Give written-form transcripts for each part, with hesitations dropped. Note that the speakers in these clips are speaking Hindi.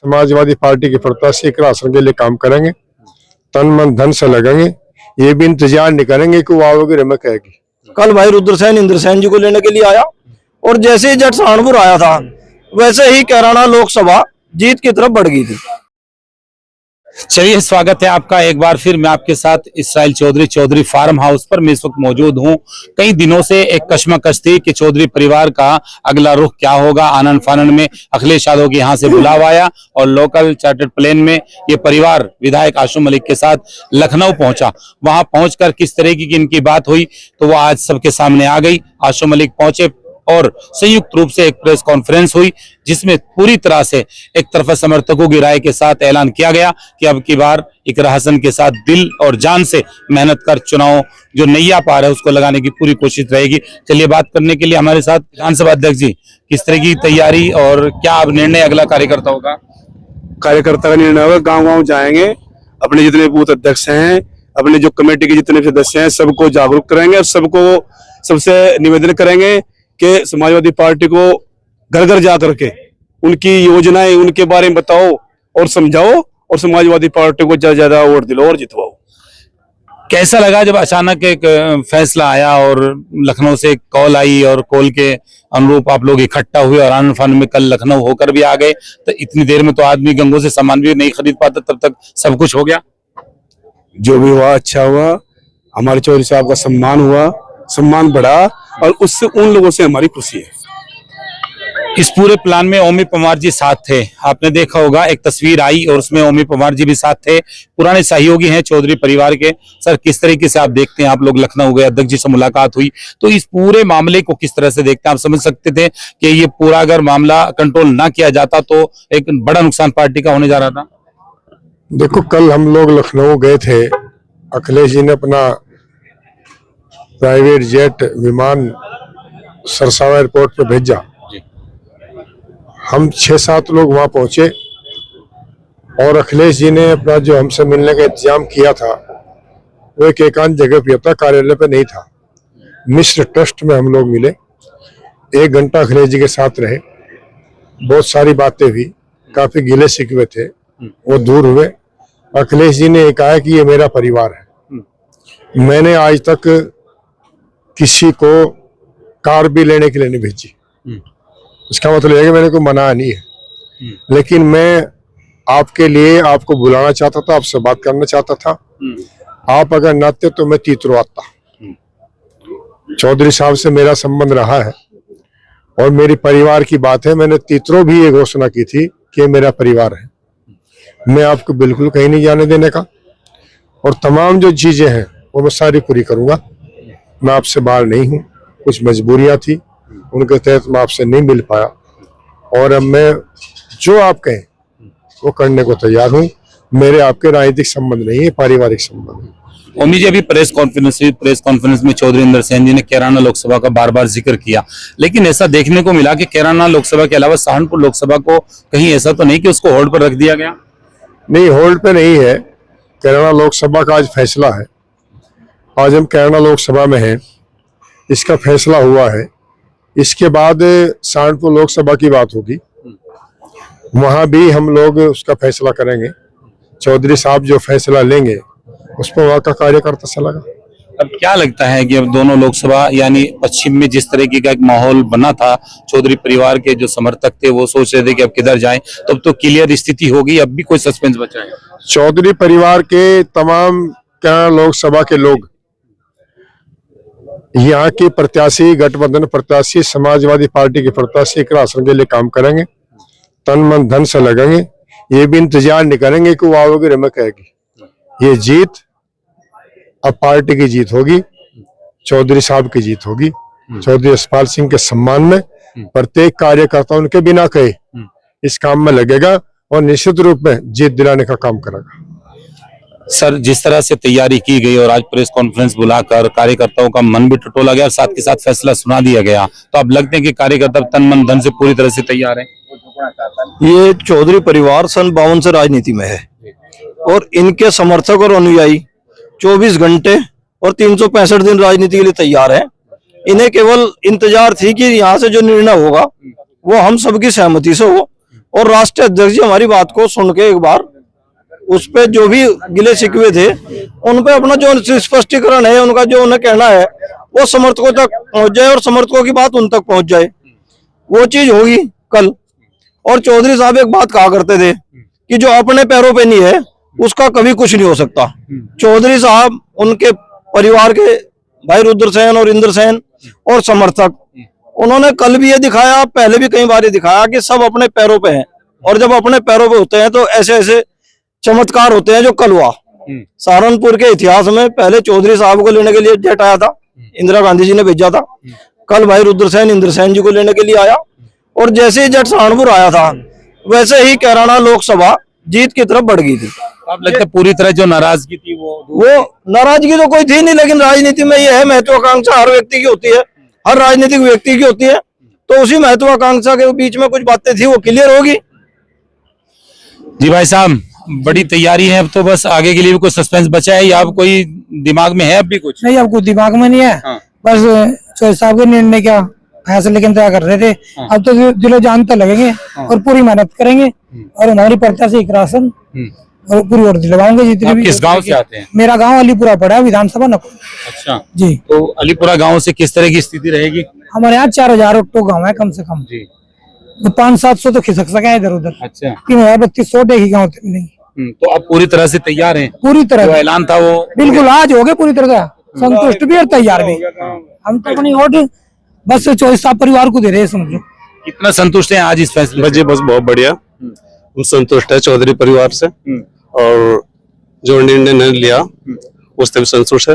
समाजवादी पार्टी के प्रत्याशी के राशन के लिए काम करेंगे, तन मन धन से लगेंगे। ये भी इंतजार नहीं करेंगे कि वो आओगे रमक कहेगी। कल भाई रुद्रसेन इंद्रसेन जी को लेने के लिए आया और जैसे ही जट सहारनपुर आया था वैसे ही कैराना लोकसभा जीत की तरफ बढ़ गई थी। चलिए, स्वागत है आपका एक बार फिर। मैं आपके साथ इसराइल चौधरी फार्म हाउस पर मैं इस वक्त मौजूद हूं। कई दिनों से एक कश्मकश थी कि चौधरी परिवार का अगला रुख क्या होगा। आनंद फानन में अखिलेश यादव के यहाँ से बुलावा आया और लोकल चार्टर्ड प्लेन में ये परिवार विधायक आशुम मलिक के साथ लखनऊ पहुंचा। वहां पहुंचकर किस तरह की इनकी बात हुई तो वो आज सबके सामने आ गई। आशुम मलिक पहुंचे और संयुक्त रूप से एक प्रेस कॉन्फ्रेंस हुई जिसमें पूरी तरह से एक तरफा समर्थकों की राय के साथ ऐलान किया गया कि अब की बार इकरा हसन के साथ दिल और जान से मेहनत कर चुनाव जो नैया पार है उसको लगाने की पूरी कोशिश रहेगी। चलिए, बात करने के लिए हमारे साथ विधानसभा अध्यक्ष जी, किस तरह की तैयारी और क्या अब निर्णय अगला कार्यकर्ताओं का? कार्यकर्ता का निर्णय होगा। गाँव जाएंगे, अपने जितने बूथ अध्यक्ष हैं, अपने जो कमेटी के जितने सदस्य हैं सबको जागरूक करेंगे और सबसे निवेदन करेंगे कि समाजवादी पार्टी को घर घर जा करके उनकी योजनाएं उनके बारे में बताओ और समझाओ और समाजवादी पार्टी को ज्यादा वोट दिलाओ और जितवाओ। कैसा लगा जब अचानक एक फैसला आया और लखनऊ से एक कॉल आई और कॉल के अनुरूप आप लोग इकट्ठा हुए और आनंद फानन में कल लखनऊ होकर भी आ गए? तो इतनी देर में तो आदमी गंगों से सामान भी नहीं खरीद पाता, तब तक सब कुछ हो गया। जो भी हुआ अच्छा हुआ, हमारे चौधरी साहब का सम्मान हुआ, सम्मान बढ़ा और उससे उन लोगों से हमारी खुशी है। इस पूरे प्लान में ओमी परमार जी साथ थे। आपने देखा होगा एक तस्वीर आई और उसमें ओमी परमार जी भी साथ थे। पुराने सहयोगी हैं चौधरी परिवार के। सर, किस तरीके से आप देखते हैं? आप लोग लखनऊ गए, अध्यक्ष जी से मुलाकात हुई, तो इस पूरे मामले को किस तरह से देखते हैं? आप समझ सकते थे कि ये पूरा अगर मामला कंट्रोल ना किया जाता तो एक बड़ा नुकसान पार्टी का होने जा रहा था। देखो, कल हम लोग लखनऊ गए थे। अखिलेश जी ने अपना प्राइवेट जेट विमान सरसावा एयरपोर्ट पे भेजा। हम 6-7 लोग वहां पहुंचे और अखिलेश जी ने अपना जो हमसे मिलने का इंतजाम किया था वो एक एकांत जगह पे था, कार्यालय पे नहीं था। मिश्र ट्रस्ट में हम लोग मिले, 1 घंटा अखिलेश जी के साथ रहे। बहुत सारी बातें हुई, काफी गिले शिकवे थे, वो दूर हुए। अखिलेश जी ने कहा कि ये मेरा परिवार है। मैंने आज तक किसी को कार भी लेने के लिए नहीं भेजी। इसका मतलब है कि मैंने कोई मना नहीं है, लेकिन मैं आपके लिए आपको बुलाना चाहता था, आपसे बात करना चाहता था। आप अगर न आते तो मैं तीतरो आता। चौधरी साहब से मेरा संबंध रहा है और मेरी परिवार की बात है। मैंने तीतरो भी ये घोषणा की थी कि ये मेरा परिवार है, मैं आपको बिल्कुल कहीं नहीं जाने देने का और तमाम जो चीजें हैं वो मैं सारी पूरी करूंगा। मैं आपसे बाहर नहीं हूँ, कुछ मजबूरियां थी, उनके तहत मैं आपसे नहीं मिल पाया और अब मैं जो आप कहें वो करने को तैयार हूँ। मेरे आपके राजनीतिक संबंध नहीं है, पारिवारिक संबंध है। ओमी जी, अभी प्रेस कॉन्फ्रेंस में चौधरी इंद्रसेन जी ने कैराना लोकसभा का बार बार जिक्र किया, लेकिन ऐसा देखने को मिला कि कैराना लोकसभा के अलावा सहारनपुर लोकसभा को कहीं ऐसा तो नहीं कि उसको होल्ड पर रख दिया गया? नहीं, होल्ड पे नहीं है। कैराना लोकसभा का आज फैसला है। आज हम कैराना लोकसभा में हैं, इसका फैसला हुआ है। इसके बाद सहारनपुर लोकसभा की बात होगी, वहां भी हम लोग उसका फैसला करेंगे। चौधरी साहब जो फैसला लेंगे उस पर वहां का कार्यकर्ता चलेगा। अब क्या लगता है कि अब दोनों लोकसभा यानी पश्चिम में जिस तरीके का एक माहौल बना था, चौधरी परिवार के जो समर्थक थे वो सोच रहे थे कि अब किधर जाएं, तो अब तो क्लियर स्थिति होगी, अब भी कोई सस्पेंस बचा है? चौधरी परिवार के तमाम कैराना लोकसभा के लोग, यहाँ के प्रत्याशी, गठबंधन प्रत्याशी, समाजवादी पार्टी के प्रत्याशी इकरा हसन के लिए काम करेंगे, तन मन धन से लगेंगे। ये भी इंतजार नहीं करेंगे कि वो आओगे रमक कहेगी। ये जीत अब पार्टी की जीत होगी, चौधरी साहब की जीत होगी। चौधरी यशपाल सिंह के सम्मान में प्रत्येक कार्यकर्ता उनके बिना कहे इस काम में लगेगा और निश्चित रूप में जीत दिलाने का काम करेगा। सर, जिस तरह से तैयारी की गई और आज प्रेस कॉन्फ्रेंस बुलाकर कार्यकर्ताओं का मन भी टटोला गया और साथ के साथ फैसला सुना दिया गया, तो अब लगते हैं कि कार्यकर्ता तन मन धन से पूरी तरह से तैयार हैं। ये चौधरी परिवार सन 52 से राजनीति में है और इनके समर्थक और अनुयायी 24 घंटे और 365 दिन राजनीति के लिए तैयार है। इन्हें केवल इंतजार थी कि यहाँ से जो निर्णय होगा वो हम सबकी सहमति से हो और राष्ट्रीय अध्यक्ष जी हमारी बात को सुन के एक बार उस पे जो भी गिले शिकवे थे उन पे अपना जो स्पष्टीकरण है, उनका जो उन्हें कहना है वो समर्थकों तक पहुंच जाए और समर्थकों की बात उन तक पहुंच जाए, वो चीज होगी कल। और चौधरी साहब एक बात कहा करते थे कि जो अपने पैरों पे नहीं है उसका कभी कुछ नहीं हो सकता। चौधरी साहब, उनके परिवार के भाई रुद्रसेन और इंद्रसेन और समर्थक, उन्होंने कल भी ये दिखाया, पहले भी कई बार ये दिखाया कि सब अपने पैरों पे हैं। और जब अपने पैरों पे होते हैं तो ऐसे ऐसे चमत्कार होते हैं जो कल हुआ। सहारनपुर के इतिहास में पहले चौधरी साहब को लेने के लिए जेट आया था, इंदिरा गांधी जी ने भेजा था। कल भाई रुद्रसेन इंद्रसेन जी को लेने के लिए आया, और जैसे ही जेट सहारनपुर आया था वैसे ही कैराना लोकसभा जीत की तरफ बढ़ गई थी। अब लगता है पूरी तरह जो नाराजगी थी वो नाराजगी तो कोई थी नहीं, लेकिन राजनीति में ये है महत्वाकांक्षा हर व्यक्ति की होती है, हर राजनीतिक व्यक्ति की होती है। तो उसी महत्वाकांक्षा के बीच में कुछ बातें थी वो क्लियर होगी। जी भाई साहब, बड़ी तैयारी है अब तो, बस आगे के लिए भी कुछ सस्पेंस बचा है या अब कोई दिमाग में है अब भी कुछ? नहीं, अब कुछ दिमाग में नहीं है। हाँ। बस चौधरी साहब के निर्णय क्या फैसले के इंतजार कर रहे थे। हाँ। अब तो दिलो जान तो लगेंगे और पूरी मेहनत करेंगे और हमारी प्रत्याशी एक राशन और पूरी वोट दिलवाएंगे जितनी आप भी। किस गांव से आते हैं? मेरा गांव अलीपुरा पड़ा है, विधानसभा नकुल। अच्छा जी। तो अलीपुरा गांव से किस तरह की स्थिति रहेगी? हमारे यहाँ 4000 ऑक्टो गाँव है कम से कम, जी। तो 500-700 तो खिसक सके इधर उधर। अच्छा। 3000-3200 ही गाँव मिलेंगे। तो आप पूरी तरह से तैयार हैं? पूरी जो तरह ऐलान था वो बिल्कुल आज हो गए पूरी तरह का, संतुष्ट भी और तैयार भी। हम तो अपनी वोट बस चौधरी साहब परिवार को दे रहे हैं, समझो। कितना संतुष्ट हैं आज इस फैसले से? बस बहुत बढ़िया, हम संतुष्ट है चौधरी परिवार से, और जो निर्णय ने लिया उससे भी संतुष्ट है,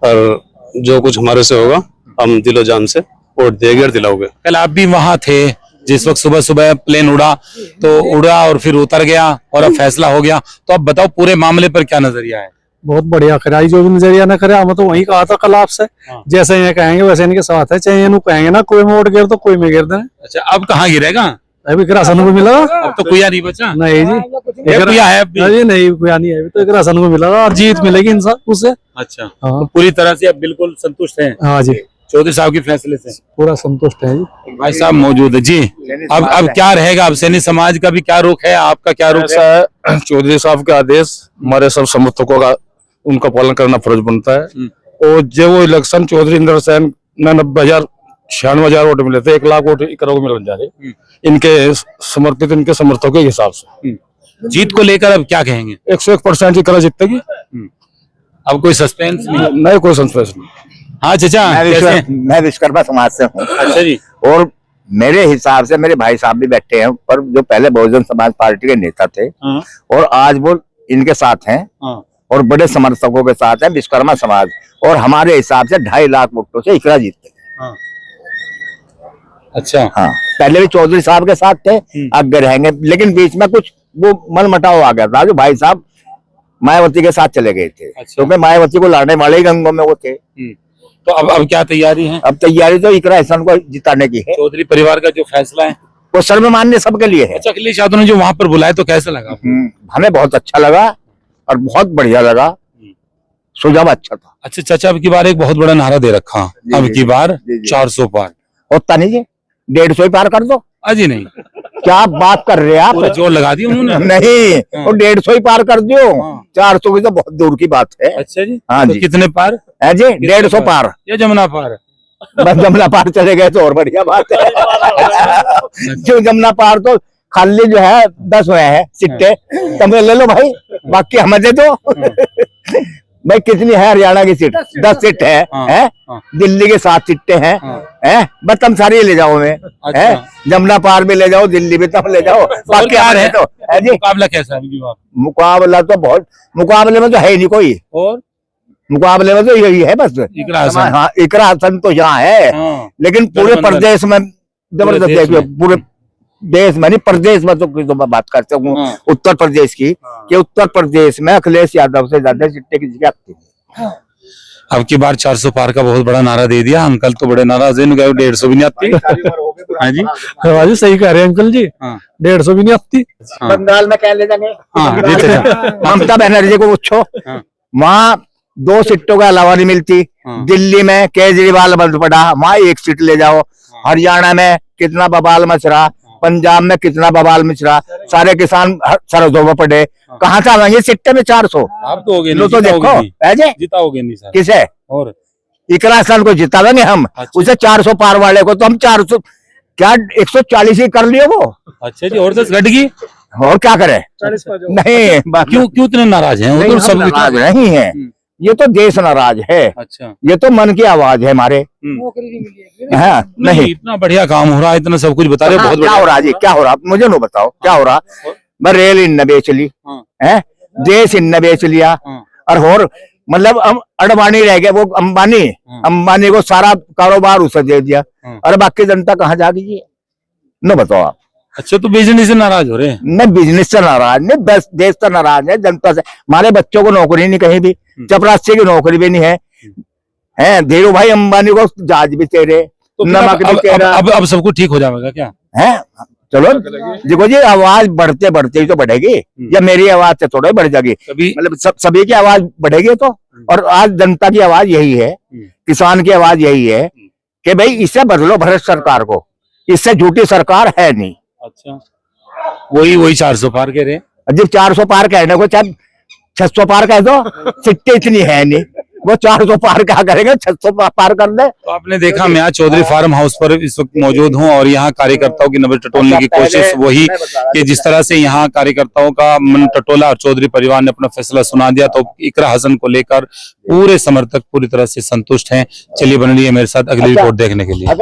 और जो कुछ हमारे से होगा हम दिलो जान से वोट देंगे और दिलाओगे। कल आप भी वहां थे जिस वक्त सुबह सुबह प्लेन उड़ा, तो उड़ा और फिर उतर गया और अब फैसला हो गया, तो अब बताओ पूरे मामले पर क्या नजरिया है? बहुत बढ़िया कराई, जो भी नजरिया न करे, हम तो वही कहा था कल आपसे। हाँ। जैसे ये कहेंगे वैसे इनके साथ है, चाहे इन्हें कहेंगे ना कोई में वोट गिर तो कोई में गिर देना। अच्छा, अब कहाँ गिरेगा? अभी एक राशन को मिला, अब तो कुया नहीं बचा। नहीं जी, एक कुया है अब भी? अभी नहीं कुया नहीं है, अभी तो एक राशन को मिला और जीत मिलेगी इंसान उससे। अच्छा, हाँ। तो पूरी तरह से अब बिल्कुल संतुष्ट हैं हाँ जी, चौधरी साहब के फैसले से? पूरा संतुष्ट है जी। भाई साहब मौजूद है जी। अब क्या रहेगा? अब सैनिक समाज का भी क्या रुख है, आपका क्या रुख है? चौधरी साहब के आदेश हमारे सब समर्थकों का उनका पालन करना फर्ज बनता है। और जो वो इलेक्शन चौधरी इंद्रसेन में 96,000 वोट मिले थे, 1 लाख वोट इकरा को मिल जा रहे इनके समर्पित, इनके समर्थकों के हिसाब से। जीत को लेकर अब क्या कहेंगे? 101% इकरा जीतेगी, अब कोई सस्पेंस नहीं? नहीं कोई संतोष नहीं। हाँ चाचा, कैसे? मैं विश्वकर्मा समाज से हूँ। अच्छा जी। और मेरे हिसाब से मेरे भाई साहब भी बैठे हैं, पर जो पहले बहुजन समाज पार्टी के नेता थे और आज वो इनके साथ हैं और बड़े समर्थकों के साथ है विश्वकर्मा समाज, और हमारे हिसाब से 2.5 लाख वोटों से इकरा जीतते हैं। अच्छा। हाँ, पहले भी चौधरी साहब के साथ थे, अब भी रहेंगे, लेकिन बीच में कुछ वो मनमुटाव आ गया था, जो भाई साहब मायावती के साथ चले गए थे। अच्छा। क्योंकि मायावती को लड़ने वाले ही गंगों में वो थे। तो अब क्या तैयारी है? अब तैयारी तो इकरा हसन को जिताने की है। चौधरी परिवार का जो फैसला है वो सर्वमान्य सबके लिए है। अच्छा, अखिलेश यादव ने जो वहां पर बुलाया तो कैसा लगा? हमें बहुत अच्छा लगा और बहुत बढ़िया लगा, सुझाव अच्छा था। अच्छा चाचा, अब की बार एक बहुत बड़ा नारा दे रखा, अब की बार 400 पार। होता नहीं जी, 150 ही पार कर दो। अजी नहीं, क्या बात कर रहे हैं आप? पूरा जोर लगा दिया उन्होंने। नहीं, वो 150 ही पार कर दो। 400 की तो बहुत दूर की बात है। अच्छा जी। हाँ तो जी। कितने पार है जी? 150 पार। या जमुना पार? बस जमुना पार चले गए तो और बढ़िया बात है। जो जमुना पार तो खाली जो है 10 हुए हैं सिट्टे, तुम ले लो भाई, बाकी हमें दे दो। भाई कितनी है हरियाणा की सीट? 10 सीट है, हैं? दिल्ली के 7 सीटें हैं, हैं? बस तुम सारी ले जाओ में, हैं? जमुना पार भी ले जाओ, दिल्ली भी तुम ले जाओ, बाकी यार है तो है जी। मुकाबला कैसा है अब की बार? मुकाबला तो बहुत, मुकाबले में तो है ही नहीं कोई, और मुकाबले में तो यही है बस इकरा हसन। हाँ, इकरा हसन तो यहाँ है, लेकिन पूरे प्रदेश में जबरदस्त है। पूरे देश में नहीं, प्रदेश में तो मैं बात करता हूँ उत्तर प्रदेश की, कि उत्तर प्रदेश में अखिलेश यादव से ज्यादा सीटें किसी की आती है। अब की बार 400 पार का बहुत बड़ा नारा दे दिया। अंकल तो बड़े नाराज है, 150 भी नहीं आती। हाँ जी, हाँ जी, सही कह रहे हैं अंकल जी। 150 भी नहीं आती। बंगाल में क्या ले जाएंगे? हाँ, ममता बनर्जी को पूछो, वहाँ 2 सीटों के अलावा नहीं मिलती। दिल्ली में केजरीवाल बंद पड़ा, वहाँ 1 सीट ले जाओ। हरियाणा में कितना बवाल मच रहा, पंजाब में कितना बवाल मचरा, सारे किसान सरहदों में पड़े, कहाँ से आएंगे सिट्टे में 400। आप तो हो गए लो तो देखो ऐसे जिताओगे नहीं सर। किसे और इकरा हसन को जितावेंगे हम, अच्छा। उसे 400 पार वाले को तो हम 400 क्या 140 ही कर लियो वो, अच्छा जी, और 10 घट गई। और क्या करे नहीं बाकी क्यों क्यों इतने नाराज हैं? वो नहीं, तो हम सब नाराज नहीं है, ये तो देश नाराज है, अच्छा ये तो मन की आवाज है हमारे। हाँ नहीं, इतना बढ़िया काम हो रहा है, इतना सब कुछ बता रहे हो, बहुत क्या हो रहा है जी, क्या हो रहा मुझे नहीं बताओ क्या हो रहा। मैं रेल इनने बेच ली है, देश इनने बेच लिया, और मतलब हम अडवाणी रह गए, वो अंबानी को सारा कारोबार उसे दे दिया, और बाकी जनता कहाँ जागी जी, न बताओ आप। अच्छा, तो बिजनेस से नाराज हो रहे हैं? न बिजनेस से नाराज, नहीं बस देश से नाराज है, जनता से। हमारे बच्चों को नौकरी नहीं कहीं भी, चपरासी की नौकरी भी नहीं है, धीरू भाई अंबानी को जहाज भी तेरे, तो नमक भी तेरा। अब सब कुछ ठीक हो जाएगा क्या? है चलो देखो जी, आवाज बढ़ते बढ़ते ही तो बढ़ेगी, या मेरी आवाज से थोड़ा बढ़ जाएगी, कभी मतलब सभी की आवाज बढ़ेगी तो। और आज जनता की आवाज यही है, किसान की आवाज यही है कि भाई इससे बदलो भारत सरकार को, इससे झूठी सरकार है नहीं। अच्छा, वही 400 पार कह रहे हैं। जब 400 पार कहने को चाहे 600 पार कह दो, सिट्टे इतनी है नहीं, वो 400 पार क्या करेंगे, 600 पार कर दे। तो आपने देखा, मैं आज चौधरी फार्म हाउस पर इस वक्त मौजूद हूं और यहाँ कार्यकर्ताओं की नब्ज टटोलने की कोशिश वही कि जिस तरह से यहाँ कार्यकर्ताओं का मन टटोला और चौधरी परिवार ने अपना फैसला सुना दिया, तो इकरा हसन को लेकर पूरे समर्थक पूरी तरह से संतुष्ट हैं। चलिए बन रही है मेरे साथ अगली रिपोर्ट देखने के लिए।